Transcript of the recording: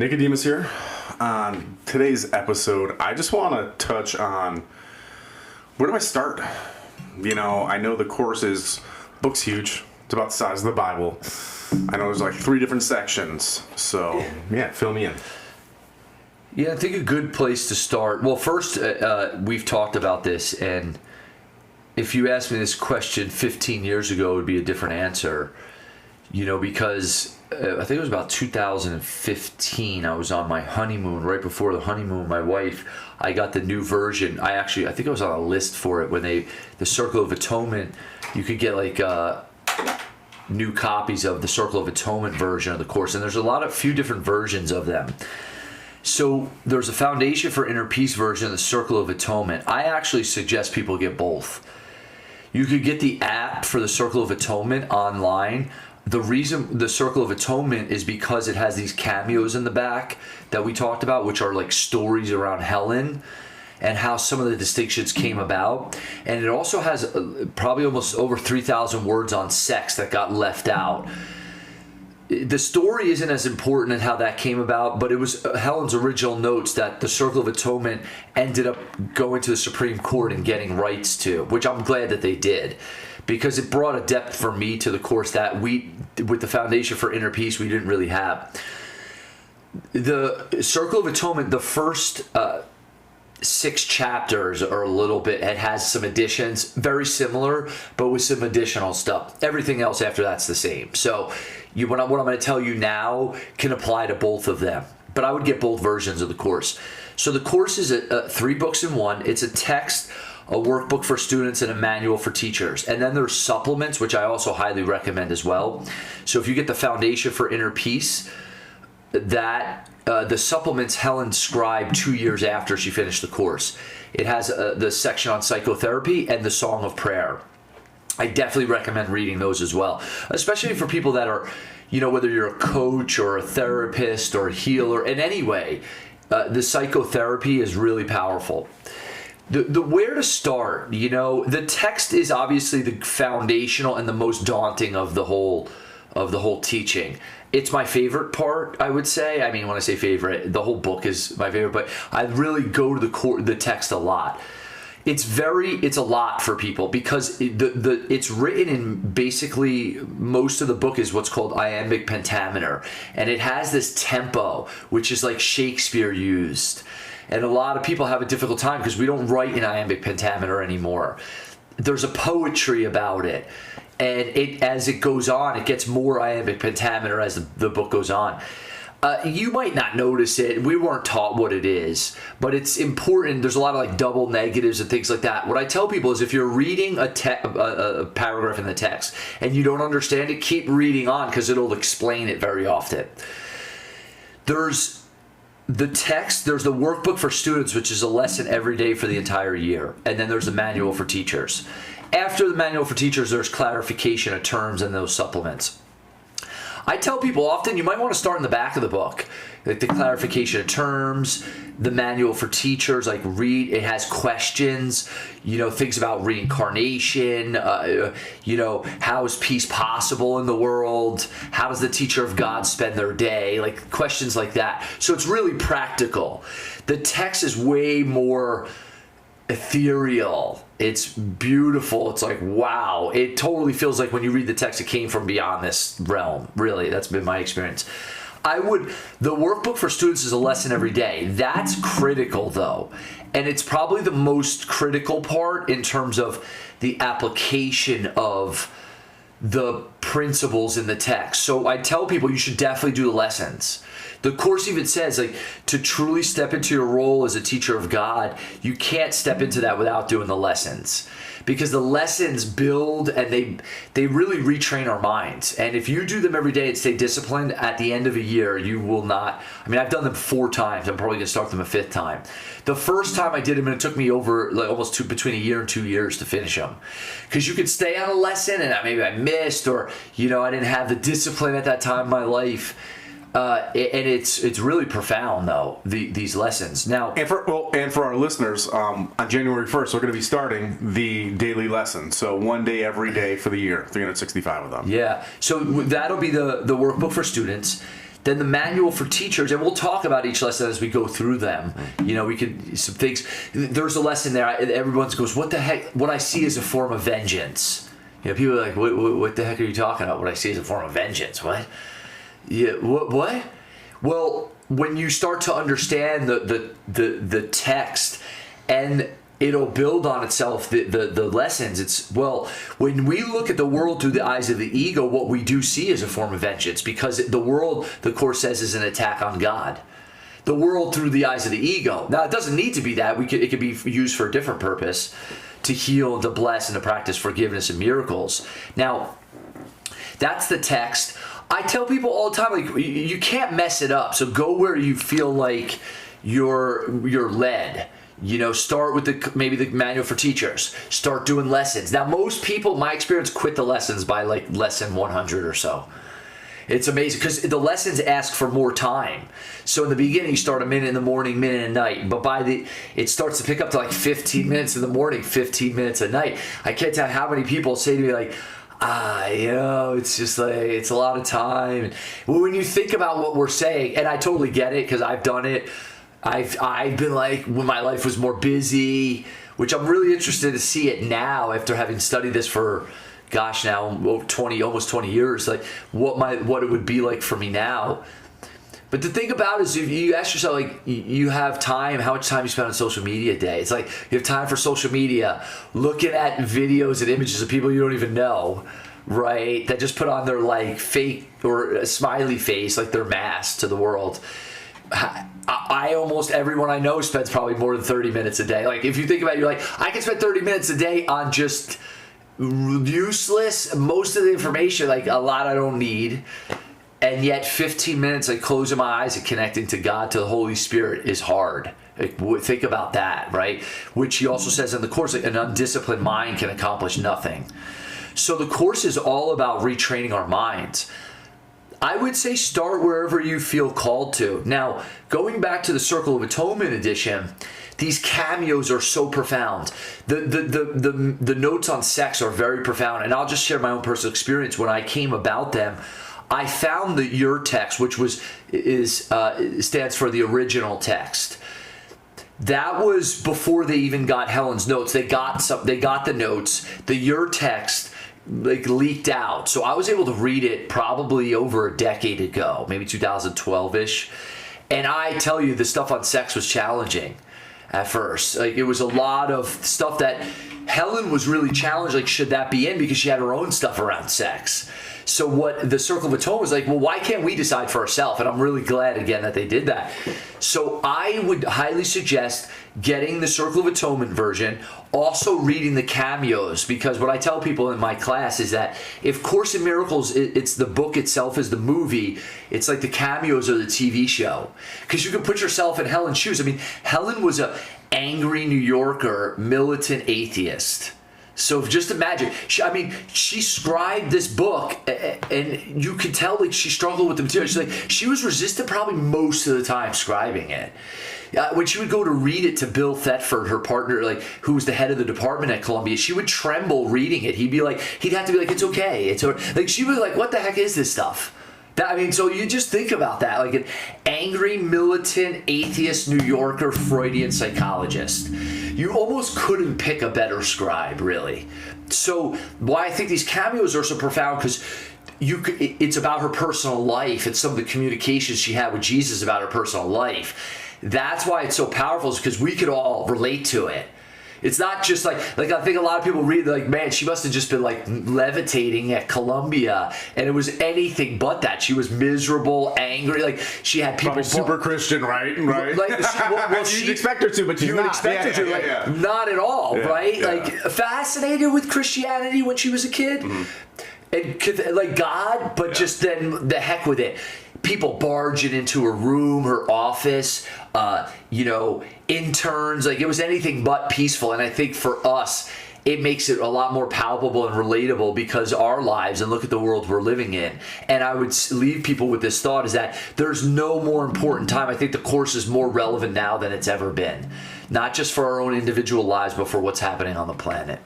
Nicodemus here. On today's episode, I just want to touch on where do I start? I know the book's huge. It's about the size of the Bible. I know there's like 3 different sections. So, fill me in. Yeah, I think a good place to start. Well, first, we've talked about this, and if you asked me this question 15 years ago, it would be a different answer. Because I think it was about 2015. I was on my honeymoon. Right before the honeymoon, my wife, I got the new version. I think I was on a list for it when the Circle of Atonement. You could get like new copies of the Circle of Atonement version of the course, and there's a few different versions of them. So there's a Foundation for Inner Peace version of the Circle of Atonement. I actually suggest people get both. You could get the app for the Circle of Atonement online. The reason the Circle of Atonement is because it has these cameos in the back that we talked about, which are like stories around Helen and how some of the distinctions came about. And it also has probably almost over 3,000 words on sex that got left out. The story isn't as important in how that came about, but it was Helen's original notes that the Circle of Atonement ended up going to the Supreme Court and getting rights to, which I'm glad that they did, because it brought a depth for me to the course that with the Foundation for Inner Peace, we didn't really have. The Circle of Atonement, the first 6 chapters are a little bit, it has some additions, very similar, but with some additional stuff. Everything else after that's the same. So what I'm going to tell you now can apply to both of them, but I would get both versions of the course. So the course is 3 books in one. It's a text, a workbook for students, and a manual for teachers. And then there's supplements, which I also highly recommend as well. So if you get the Foundation for Inner Peace, the supplements Helen scribed 2 years after she finished the course. It has the section on psychotherapy and the Song of Prayer. I definitely recommend reading those as well, especially for people that are, whether you're a coach or a therapist or a healer in any way, the psychotherapy is really powerful. The where to start, the text is obviously the foundational and the most daunting of the whole teaching. It's my favorite part, I would say. I mean, when I say favorite, the whole book is my favorite, but I really go to the text a lot. It's a lot for people because it's written in basically most of the book is what's called iambic pentameter, and it has this tempo, which is like Shakespeare used. And a lot of people have a difficult time because we don't write in iambic pentameter anymore. There's a poetry about it. And as it goes on, it gets more iambic pentameter as the book goes on. You might not notice it. We weren't taught what it is, but it's important. There's a lot of like double negatives and things like that. What I tell people is if you're reading a paragraph in the text and you don't understand it, keep reading on because it'll explain it very often. There's the text, there's the workbook for students, which is a lesson every day for the entire year. And then there's the manual for teachers. After the manual for teachers, there's clarification of terms and those supplements. I tell people often you might want to start in the back of the book, like the clarification of terms, the manual for teachers, like it has questions, things about reincarnation, how is peace possible in the world? How does the teacher of God spend their day? Like questions like that. So it's really practical. The text is way more ethereal. It's beautiful. It's like, wow. It totally feels like when you read the text, it came from beyond this realm. Really, that's been my experience. The workbook for students is a lesson every day. That's critical though. And it's probably the most critical part in terms of the application of the principles in the text. So I tell people you should definitely do the lessons. The course even says, like, to truly step into your role as a teacher of God, you can't step into that without doing the lessons. Because the lessons build and they really retrain our minds. And if you do them every day and stay disciplined, at the end of a year, you will not. I mean, I've done them 4 times. I'm probably going to start them a 5th time. The first time I did them, and it took me over like almost between a year and 2 years to finish them. Because you could stay on a lesson and maybe I missed, or, I didn't have the discipline at that time in my life. And it's really profound though, these lessons. Now, and for our listeners, on January 1st, we're going to be starting the daily lesson. So one day every day for the year, 365 of them. Yeah. So that'll be the workbook for students. Then the manual for teachers, and we'll talk about each lesson as we go through them. You know, we could, some things, there's a lesson there, everyone goes, what the heck, what I see is a form of vengeance. You know, people are like, what the heck are you talking about? What I see is a form of vengeance. What? Yeah, what? Well, when you start to understand the text, and it'll build on itself, the lessons. It's, well, when we look at the world through the eyes of the ego, what we do see is a form of vengeance, because the world, the Course says, is an attack on God. The world through the eyes of the ego. Now, it doesn't need to be that. It could be used for a different purpose, to heal and to bless and to practice forgiveness and miracles. Now, that's the text. I tell people all the time, like, you can't mess it up. So go where you feel like you're led. You know, start with maybe the manual for teachers. Start doing lessons. Now, most people, my experience, quit the lessons by like lesson 100 or so. It's amazing because the lessons ask for more time. So in the beginning, you start a minute in the morning, minute at night. But it starts to pick up to like 15 minutes in the morning, 15 minutes at night. I can't tell how many people say to me like, you know, it's just like, it's a lot of time. And when you think about what we're saying, and I totally get it because I've done it. I've been like, when my life was more busy, which I'm really interested to see it now after having studied this for, gosh, now almost 20 years, like what it would be like for me now. But the thing about it is, if you ask yourself, like, you have time, how much time you spend on social media a day? It's like, you have time for social media, looking at videos and images of people you don't even know, right? That just put on their like fake or a smiley face, like their mask to the world. I almost everyone I know spends probably more than 30 minutes a day. Like, if you think about it, you're like, I can spend 30 minutes a day on just useless, most of the information, like a lot I don't need. And yet 15 minutes, like closing my eyes and connecting to God, to the Holy Spirit, is hard. Like, think about that, right? Which he also says in the Course, like, an undisciplined mind can accomplish nothing. So the Course is all about retraining our minds. I would say start wherever you feel called to. Now, going back to the Circle of Atonement edition, these cameos are so profound. The notes on sex are very profound, and I'll just share my own personal experience. When I came about them, I found the Your text, which stands for the original text. That was before they even got Helen's notes. They got the notes. The Your text like leaked out, so I was able to read it probably over a decade ago, maybe 2012ish. And I tell you, the stuff on sex was challenging at first. Like, it was a lot of stuff that Helen was really challenged. Like, should that be in? Because she had her own stuff around sex. So what the Circle of Atonement was like, well, why can't we decide for ourselves? And I'm really glad, again, that they did that. So I would highly suggest getting the Circle of Atonement version, also reading the cameos, because what I tell people in my class is that if Course in Miracles, it's the book itself is the movie, it's like the cameos are the TV show. Because you can put yourself in Helen's shoes. I mean, Helen was an angry New Yorker, militant atheist. So just imagine, she scribed this book, and you could tell like she struggled with the material. She was resistant probably most of the time scribing it. When she would go to read it to Bill Thetford, her partner, like, who was the head of the department at Columbia, she would tremble reading it. He'd have to be like, it's okay. Like, she was like, what the heck is this stuff? So you just think about that, like an angry, militant, atheist New Yorker Freudian psychologist. You almost couldn't pick a better scribe, really. So why I think these cameos are so profound, because it's about her personal life. It's some of the communications she had with Jesus about her personal life. That's why it's so powerful, is because we could all relate to it. It's not just like I think a lot of people read like, man, she must have just been like levitating at Columbia, and it was anything but that. She was miserable, angry, like she had people. Probably super Christian, right? Like, you'd expect her to, but she's not. Expect her to, not at all, right? Yeah. Like, fascinated with Christianity when she was a kid, and like God, but just then the heck with it. People barging into her room, her office, interns, like it was anything but peaceful. And I think for us, it makes it a lot more palpable and relatable because our lives, and look at the world we're living in. And I would leave people with this thought, is that there's no more important time. I think the Course is more relevant now than it's ever been, not just for our own individual lives, but for what's happening on the planet.